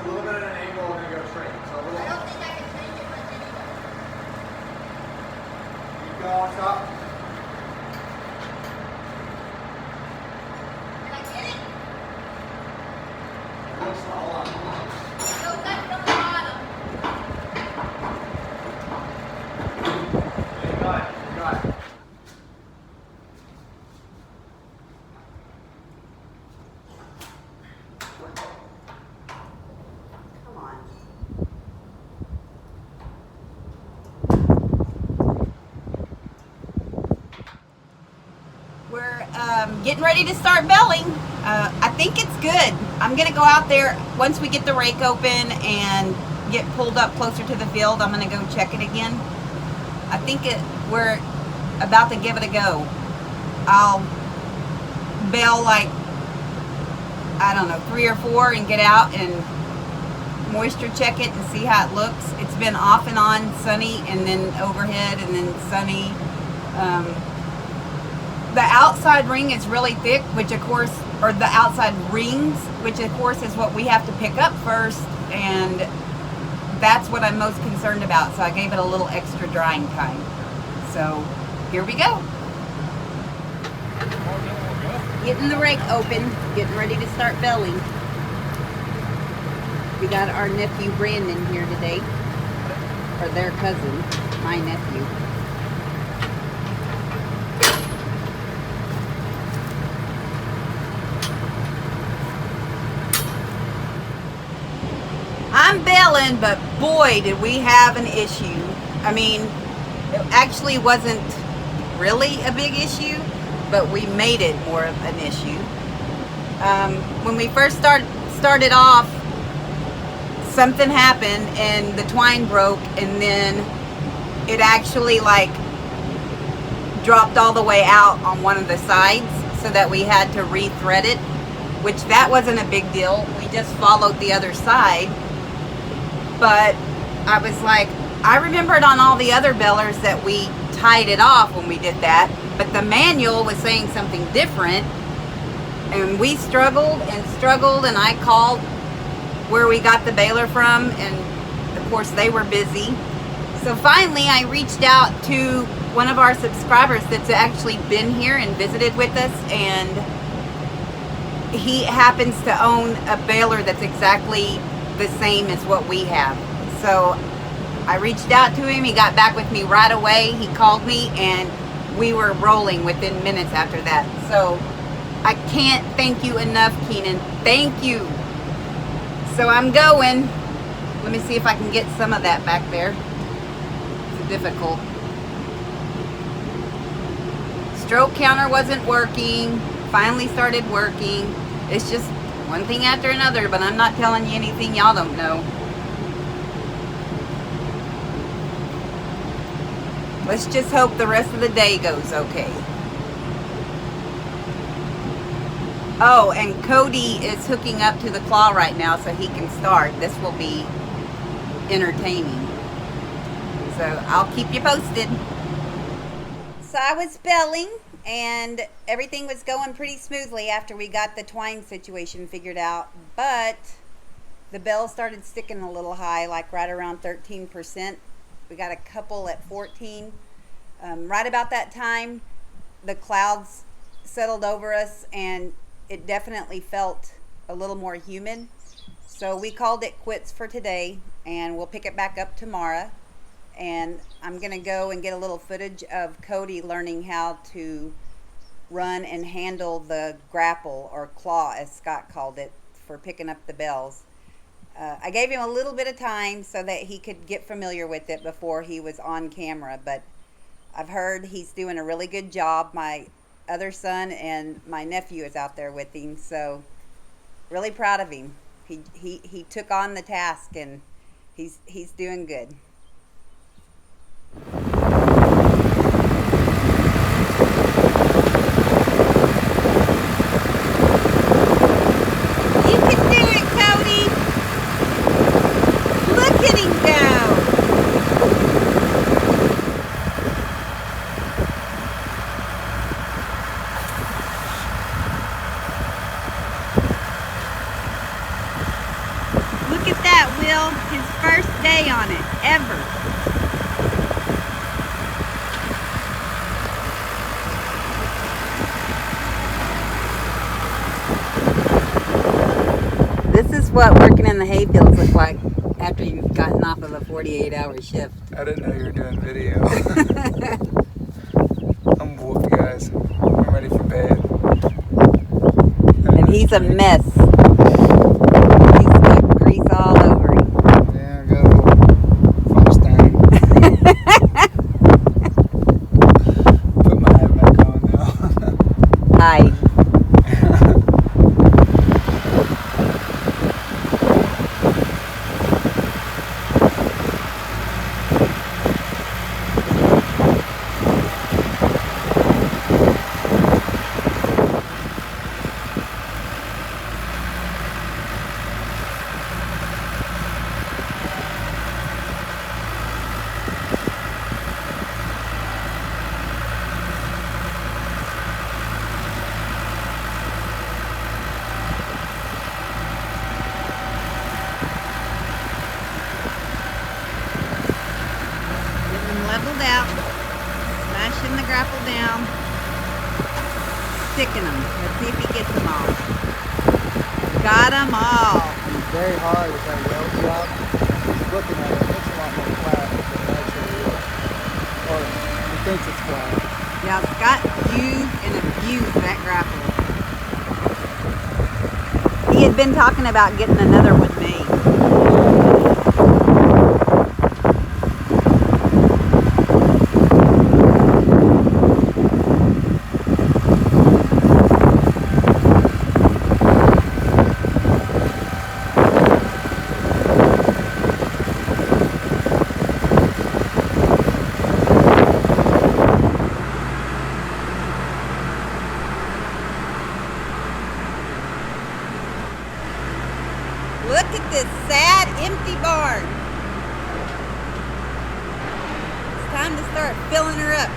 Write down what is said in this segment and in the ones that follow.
a little bit at an angle, we're going to go straight. So a little. I don't think I can change it much anyway. Keep going, stop. Can I get it? Real slow, hold on. So that's from the bottom. Yeah, you got it, you got it. Come on. We're getting ready to start belling. I think it's good. I'm going to go out there once we get the rake open and get pulled up closer to the field. I'm going to go check it again. I think we're about to give it a go. I'll bale like, I don't know, 3 or 4 and get out and moisture check it and see how it looks. It's been off and on, sunny, and then overhead, and then sunny. The outside ring is really thick, which of course, or the outside rings, which of course is what we have to pick up first, and that's what I'm most concerned about. So I gave it a little extra drying time. So here we go. Getting the rake open, getting ready to start belling. We got our nephew Brandon here today, or their cousin, my nephew. I'm baling, but boy, did we have an issue. I mean, it actually wasn't really a big issue, but we made it more of an issue. When we first started off, something happened and the twine broke, and then it actually like dropped all the way out on one of the sides, so that we had to re-thread it, which that wasn't a big deal. We just followed the other side. But I was like, I remembered on all the other bellers that we tied it off when we did that, but the manual was saying something different, and we struggled, and I called where we got the baler from, and of course they were busy. So finally I reached out to one of our subscribers that's actually been here and visited with us, and he happens to own a baler that's exactly the same as what we have. So I reached out to him, he got back with me right away, he called me, and we were rolling within minutes after that. So I can't thank you enough, Keenan. Thank you. So I'm going. Let me see if I can get some of that back there. It's difficult. Stroke counter wasn't working. Finally started working. It's just one thing after another, but I'm not telling you anything y'all don't know. Let's just hope the rest of the day goes okay. Oh, and Cody is hooking up to the claw right now so he can start. This will be entertaining. So I'll keep you posted. So I was belling, and everything was going pretty smoothly after we got the twine situation figured out, but the bell started sticking a little high, like right around 13%. We got a couple at 14. Right about that time, the clouds settled over us, and it definitely felt a little more humid. So we called it quits for today, and we'll pick it back up tomorrow. And I'm gonna go and get a little footage of Cody learning how to run and handle the grapple, or claw as Scott called it, for picking up the bells. I gave him a little bit of time so that he could get familiar with it before he was on camera, but I've heard he's doing a really good job. My other son and my nephew is out there with him, so really proud of him. He took on the task, and he's doing good. You can do it, Cody. Look at him go. Look at Well, his first day on it, ever. This is what working in the hayfields look like after you've gotten off of a 48-hour shift. I didn't know you were doing video. I'm bored, guys. I'm ready for bed. And he's a mess. He's got grease all over him. Yeah, I got a little foam stain. Put my hat back on now. Hi. Leveled out, smashing the grapple down, sticking them. Let's see if he gets them all. Got them all. It's very hard with that yellow job. Looking at it, it looks a lot more flat than it actually is. Or he thinks it's flat. Yeah, Scott used and abused that grapple. He had been talking about getting another one made. Look at this sad, empty barn. It's time to start filling her up.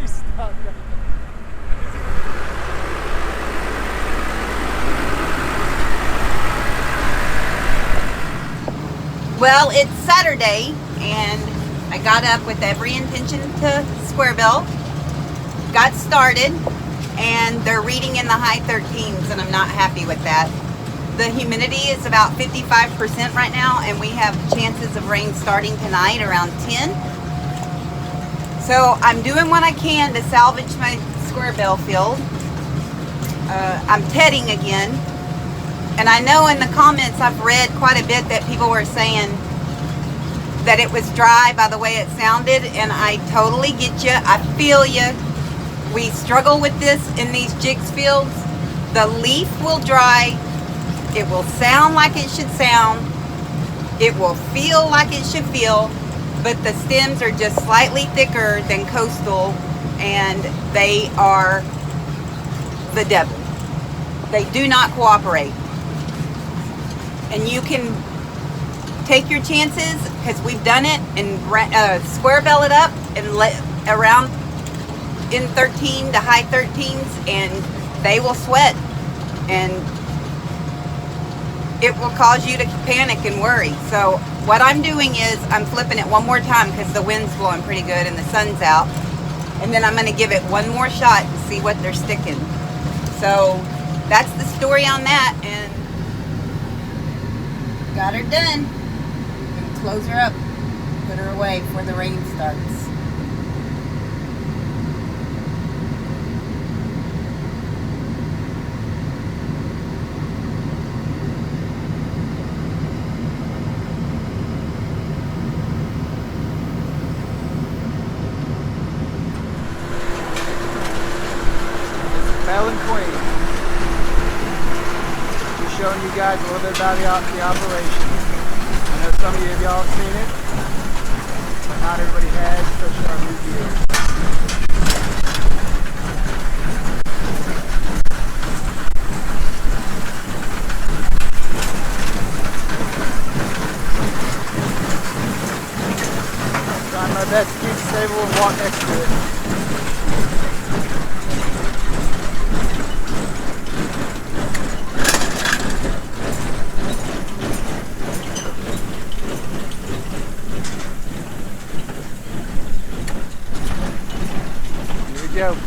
Stop that. Well, it's Saturday, and I got up with every intention to square bill. Got started, and they're reading in the high 13s, and I'm not happy with that. The humidity is about 55% right now, and we have chances of rain starting tonight around 10. So I'm doing what I can to salvage my square bill field. I'm tedding again. And I know in the comments I've read quite a bit that people were saying that it was dry by the way it sounded, and I totally get you. I feel you. We struggle with this in these jigs fields. The leaf will dry. It will sound like it should sound. It will feel like it should feel, but the stems are just slightly thicker than coastal, and they are the devil. They do not cooperate. And you can take your chances, because we've done it, and square bell it up and let around in 13 to high 13s, and they will sweat, and it will cause you to panic and worry. So what I'm doing is I'm flipping it one more time, because the wind's blowing pretty good and the sun's out, and then I'm going to give it one more shot to see what they're sticking. So that's the story on that, and got her done. And close her up, put her away before the rain starts. Baling Queen. Just showing you guys a little bit about the operation. I know some of y'all have seen it, but not everybody has, especially our new viewers. if that's a piece of stable, we'll walk next to it. Here we go.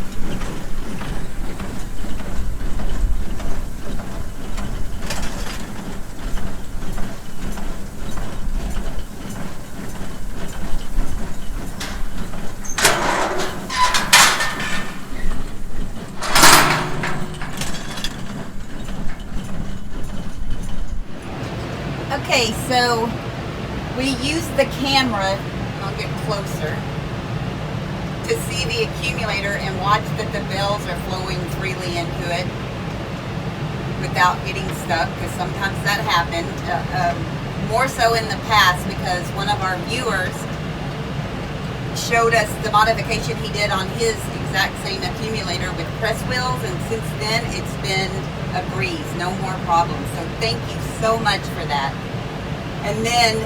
Okay, so we used the camera, I'll get closer, to see the accumulator and watch that the bells are flowing freely into it without getting stuck, because sometimes that happened. More so in the past, because one of our viewers showed us the modification he did on his exact same accumulator with press wheels, and since then it's been a breeze, no more problems. So thank you so much for that. And then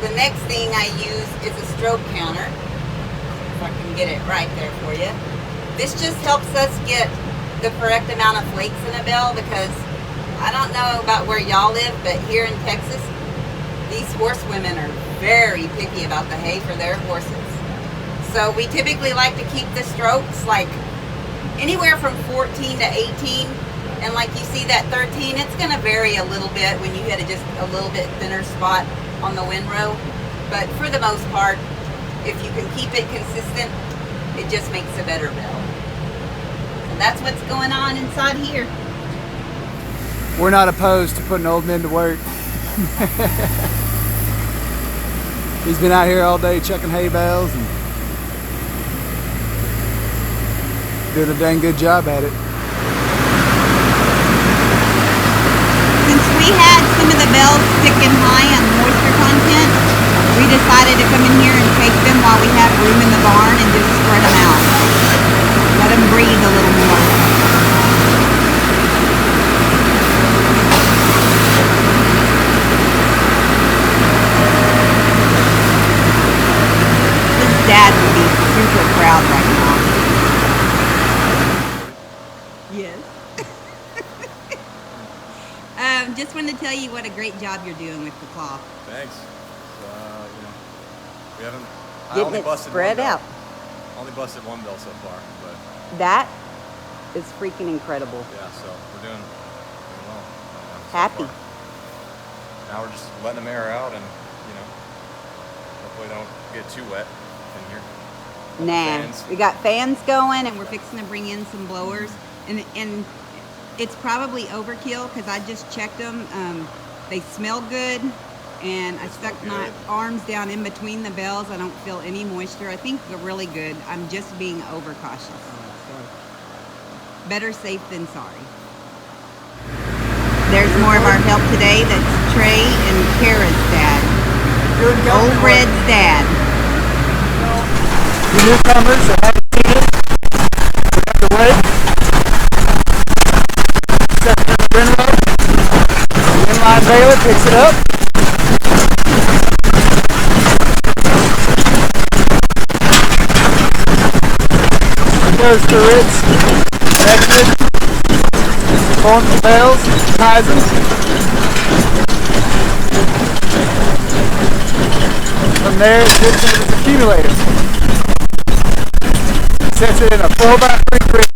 the next thing I use is a strobe counter, if I can get it right there for you. This just helps us get the correct amount of flakes in a bell, because I don't know about where y'all live, but here in Texas, these horsewomen are very picky about the hay for their horses. So we typically like to keep the strokes like anywhere from 14 to 18. And like you see that 13, it's going to vary a little bit when you hit just a little bit thinner spot on the windrow. But for the most part, if you can keep it consistent, it just makes a better bell. And that's what's going on inside here. We're not opposed to putting old men to work. He's been out here all day checking hay bales and doing a dang good job at it. Since we had some of the bells sticking high on moisture content, we decided to come in here and take them while we have room in the barn and just spread them out. Let them breathe a little more. His dad would be super proud right now. Yes. Just wanted to tell you what a great job you're doing with the cloth. Thanks. We haven't. I Getting only it busted spread one bell. out. Only busted one bell so far, but That is freaking incredible. yeah. So we're doing well. So Happy. far. Now we're just letting them air out, and hopefully they don't get too wet in here. Nah, Fans. we got fans going, and we're fixing to bring in some blowers, and it's probably overkill because I just checked them. They smell good, and I stuck my arms down in between the bells. I don't feel any moisture. I think they're really good. I'm just being overcautious. Better safe than sorry. There's more of our help today. That's Trey and Kara's dad. Old Red's dad. The newcomers that haven't seen it, we have to wait. Set it in the windrow. The inline baler picks it up. It goes to Ritz, exit, pulling the bells, ties them. From there, it gets into this accumulator. Sets it in a 4x3 grid.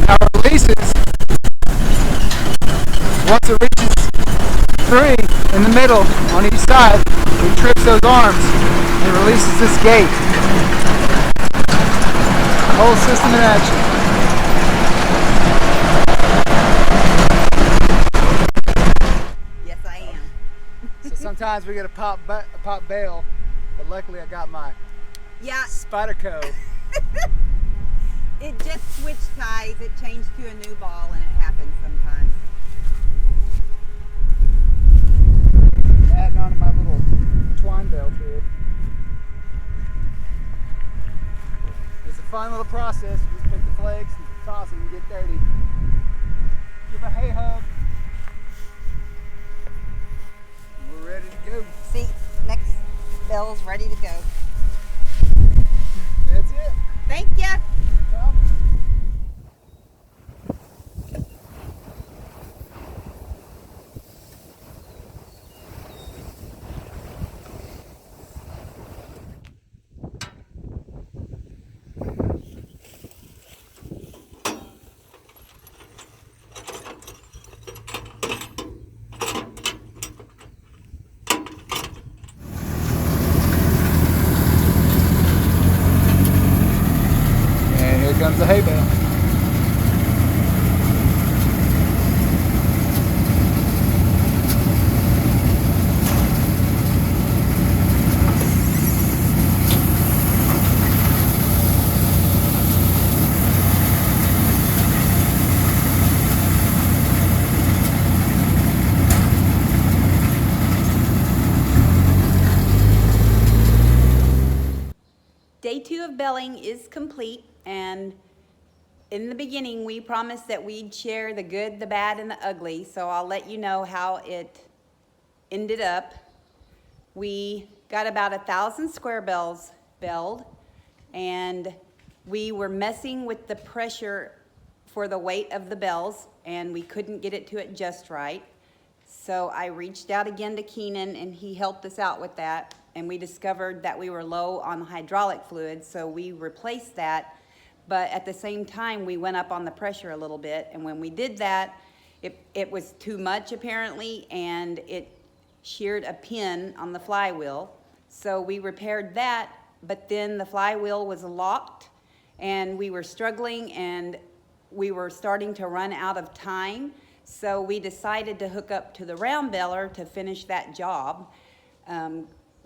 Now it releases, once it reaches 3 in the middle on each side, it trips those arms and releases this gate. Whole system in action. Yes, I am. So sometimes we get a pop bail, but luckily I got my Yeah, Spyderco. it just switched ties. It changed to a new ball, and it happens sometimes. Adding on to my little twine belt here. It's a fun little process. You just pick the flakes and toss them and get dirty. Give a hay hug. bells ready to go. That's it. Thank you. Well, and here comes the hay bale. Day 2 of Baling is complete, and in the beginning we promised that we'd share the good, the bad, and the ugly, so I'll let you know how it ended up. We got about 1,000 square bells belled, and we were messing with the pressure for the weight of the bells, and we couldn't get it to it just right. So I reached out again to Keenan, and he helped us out with that, and we discovered that we were low on hydraulic fluid, so we replaced that. But at the same time, we went up on the pressure a little bit, and when we did that, it was too much apparently, and it sheared a pin on the flywheel. So we repaired that, but then the flywheel was locked, and we were struggling, and we were starting to run out of time. So we decided to hook up to the round baler to finish that job.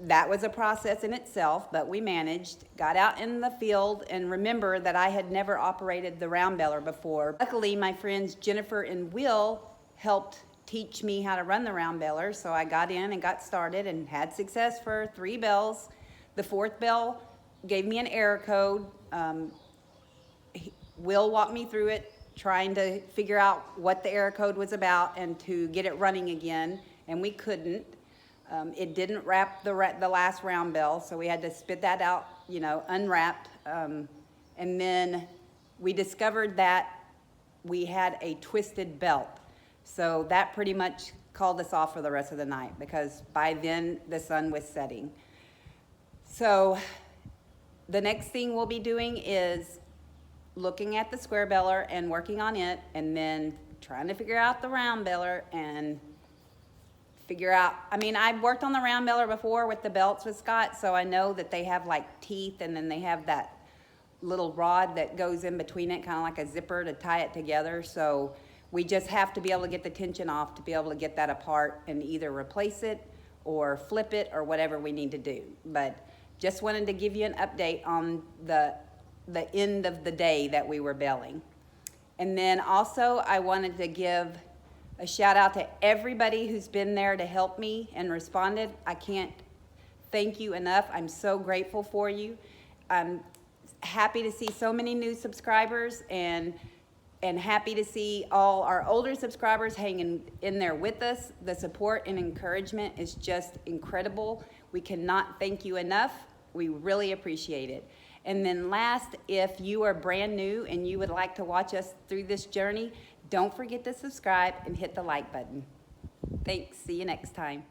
That was a process in itself, but we managed, got out in the field, and remember that I had never operated the round baler before. Luckily, my friends Jennifer and Will helped teach me how to run the round baler, so I got in and got started and had success for 3 bells. The 4th bell gave me an error code. Will walked me through it, trying to figure out what the error code was about and to get it running again, and we couldn't. It didn't wrap the last round bell, so we had to spit that out, you know, unwrapped. And then we discovered that we had a twisted belt. So that pretty much called us off for the rest of the night, because by then the sun was setting. So the next thing we'll be doing is looking at the square beller and working on it, and then trying to figure out the round beller and figure out, I mean, I've worked on the round beller before with the belts with Scott, so I know that they have like teeth, and then they have that little rod that goes in between it, kind of like a zipper to tie it together. So we just have to be able to get the tension off to be able to get that apart and either replace it or flip it or whatever we need to do. But just wanted to give you an update on the end of the day that we were belling. And then also I wanted to give a shout out to everybody who's been there to help me and responded. I can't thank you enough. I'm so grateful for you. I'm happy to see so many new subscribers, and happy to see all our older subscribers hanging in there with us. The support and encouragement is just incredible. We cannot thank you enough. We really appreciate it. And then last, if you are brand new and you would like to watch us through this journey, don't forget to subscribe and hit the like button. Thanks. See you next time.